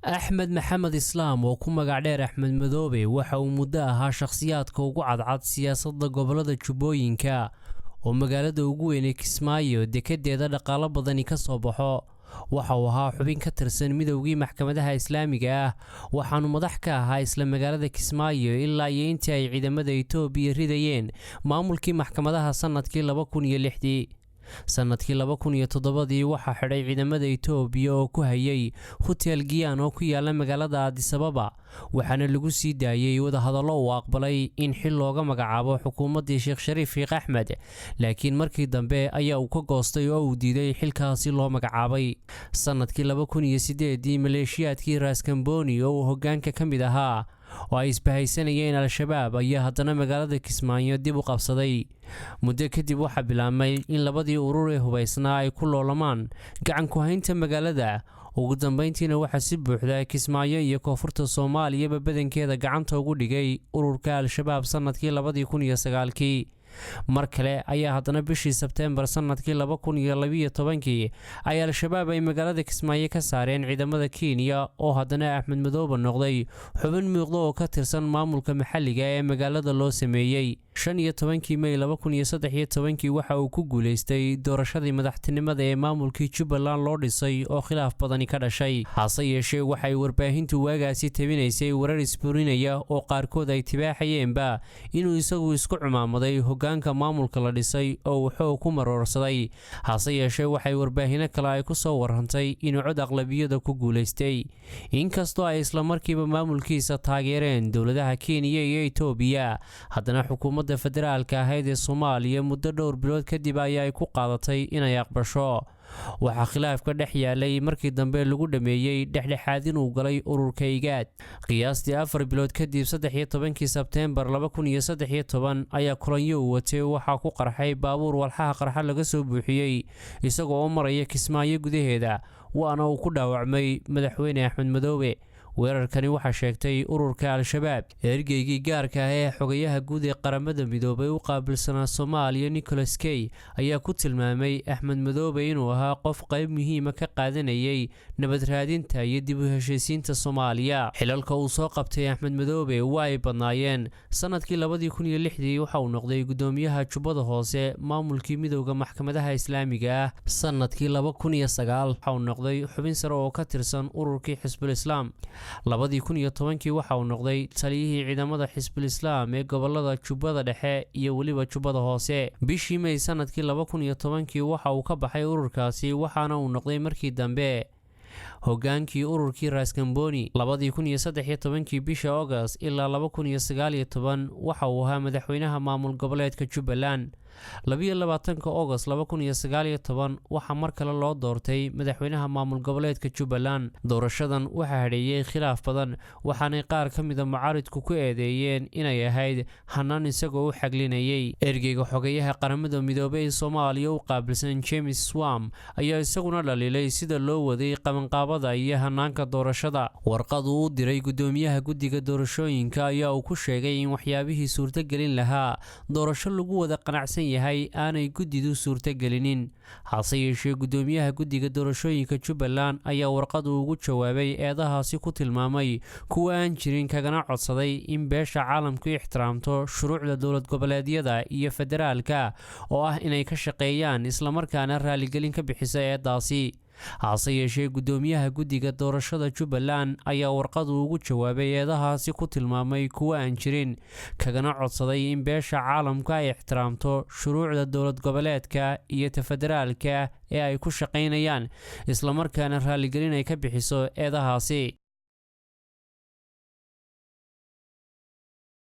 axmed maxamed islaam oo ku magac dheer axmed madoobe waxa uu muddo ahaa shakhsiyaadka ugu cadcad siyaasadda gobolada jubbooyinka oo magaalada ugu weyn ee Kismaayo dekedeeda dhaqaale badani ka soo baxo. waxa uu ahaa xubin ka tirsan midowgii maxkamadaha islaamiga ah waxaanu madax ka ahaa isla magaalada Kismaayo ilaa iyo intii ay ciidamada Itoobiya ridayeen maamulkii maxkamadaha sanadkii 2006. sanadkii 2007 waxa xidhay ciidamada Itoobiya oo ku hayay hotel Giyan oo ku yaala magaalada Addis Ababa, waxaana lagu sii daayay wada hadallo uu aqbalay in xil looga magacaabo xukuumadii Sheekh Shariif Axmed, laakiin markii dambe ayaa uu ka goostay oo uu diiday xilkaasi loo magacaabay. sanadkii 2008 maleeshiyaadkii Ras Kamboni oo hoggaanka ka mid ahaa oo ay isbahaysanayeen Al-Shabaab ayaa haddana magaalada Kismaayo dib u qabsaday. muddo kadib waxaa bilaabmay in labadii urur ee hubaysnaa ay ku loolamaan gacan ku haynta magaalada. ugu dambeyntiina waxaa si buuxda Kismaayo iyo koonfurta Soomaaliya badankeeda gacanta ugu dhigay ururka Al-Shabaab sanadkii 2009. mar kale ayaa haddana bishii Sebtembar sanadkii 2012 ay Al-Shabaab ay magaalada Kismaayo ka saareen ciidamada Kenya oo haddana Axmed Madoobe noqday xubin muuqda oo ka tirsan maamulka maxalliga ee magaalada loo sameeyay. 15 May 2013 waxa uu ku guuleystay doorashadii madaxtinimada ee maamulkii Jubbaland loo dhisay oo khilaaf badani ka dhashay. hase yeeshee waxay warbaahintu waagaasi tabinaysay warar isburinaya oo qaarkood ay tibaaxayeenba inuu isagu isku cumaamaday hoggaanka maamulka la dhisay oo uu xoog ku maroorsaday. hase yeeshee waxay warbaahino kale ay ku soo warrantay inuu cod aqlabiyada ku guuleystay, inkastoo ay isla markiiba maamulkiisa taageereen dowladaha Kenya iyo Itoobiya. haddana xukuumadda federaalka ahayd ee Soomaaliya muddo dhowr bilood kadib ayay ku qaadatay inay aqbasho. waxaa khilaafka dhex yaalay markii dambe lagu dhameeyay dhexdhexaadin uu galay ururka IGAD. qiyaastii 4 bilood kadib 13 Sebtembar 2013 ayaa kulanyo uu watay waxaa ku qarxay baabuur walxaha qarxa laga soo buuxiyay isagoo u maraya Kismaayo gudaheeda, waana uu ku dhaawacmay madaxweyne Axmed Madoobe. weerarkani waxaa sheegtay ururka Al-Shabaab. ergeygii gaarka ah ee xogayaha guud ee qaramada midoobay u qaabilsanaa Soomaaliya Nicholas Kay ayaa ku tilmaamay Axmed Madoobe inuu ahaa qof qayb muhiim ah ka qaadanayay nabad raadinta iyo dib u heshiisiinta Soomaaliya. xilalka uu soo qabtay Axmed Madoobe waa ay badnaayeen. sanadkii 2006 waxa uu noqday gudoomiyaha Jubbada Hoose maamulkii midowga maxkamadaha islaamiga ah. sanadkii 2009 waxa uu noqday xubin sare oo ka tirsan ururkii Xisbul Islaam. 2010 waxa uu noqday taliyihii ciidamada Xisbul Islaam ee gobolada Jubbada Dhexe iyo waliba Jubbada Hoose. bishii May sanadkii 2010 waxa uu ka baxay ururkaasi, waxaana uu noqday markii dambe hoggaankii ururkii Ras Kamboni. 2013 bisha August ilaa 2019 waxa uu ahaa madaxweynaha maamul goboleedka Jubbaland. 22 August 2019 waxa mar kale loo doortay madaxweynaha maamul goboleedka Jubbaland. doorashadan waxaa hadheeyay khilaaf badan, waxaana qaar ka mid ah mucaaridku ku eedeeyeen inay ahayd hanaan isagoo u xaglinayay. ergeyga xogayaha qaramada midoobay ee Soomaaliya u qaabilsan James Swam ayaa isaguna dhaliilay sida loo waday qabanqaabada iyo hanaanka doorashada. warqad uu u diray gudoomiyaha guddiga doorashooyinka ayaa uu ku sheegay in waxyaabihii suurtagelin lahaa doorasho lagu wada qanacsan yahay aanay guddidu suurtagelinin. hase yeeshee gudoomiyaha guddiga doorashooyinka Jubbaland ayaa warqad ugu jawaabay eedahaasi ku tilmaamay kuwa aan jirin, kagana codsaday in beesha caalamku ixtiraamto shuruucda dowlad goboleedyada iyo federaalka oo ah inay ka shaqeeyaan isla markaana raaligelin ka bixisa eedaasi. hase yeeshee gudoomiyaha guddiga doorashada Jubbaland ayaa warqad ugu jawaabay eedahaasi ku tilmaamay kuwa aan jirin, kagana codsaday in beesha caalamka ay ixtiraamto shuruucda dowlad goboleedka iyo federaalka ee ay ku shaqeynayaan isla markaana raaligelin ay ka bixiso eedahaasi.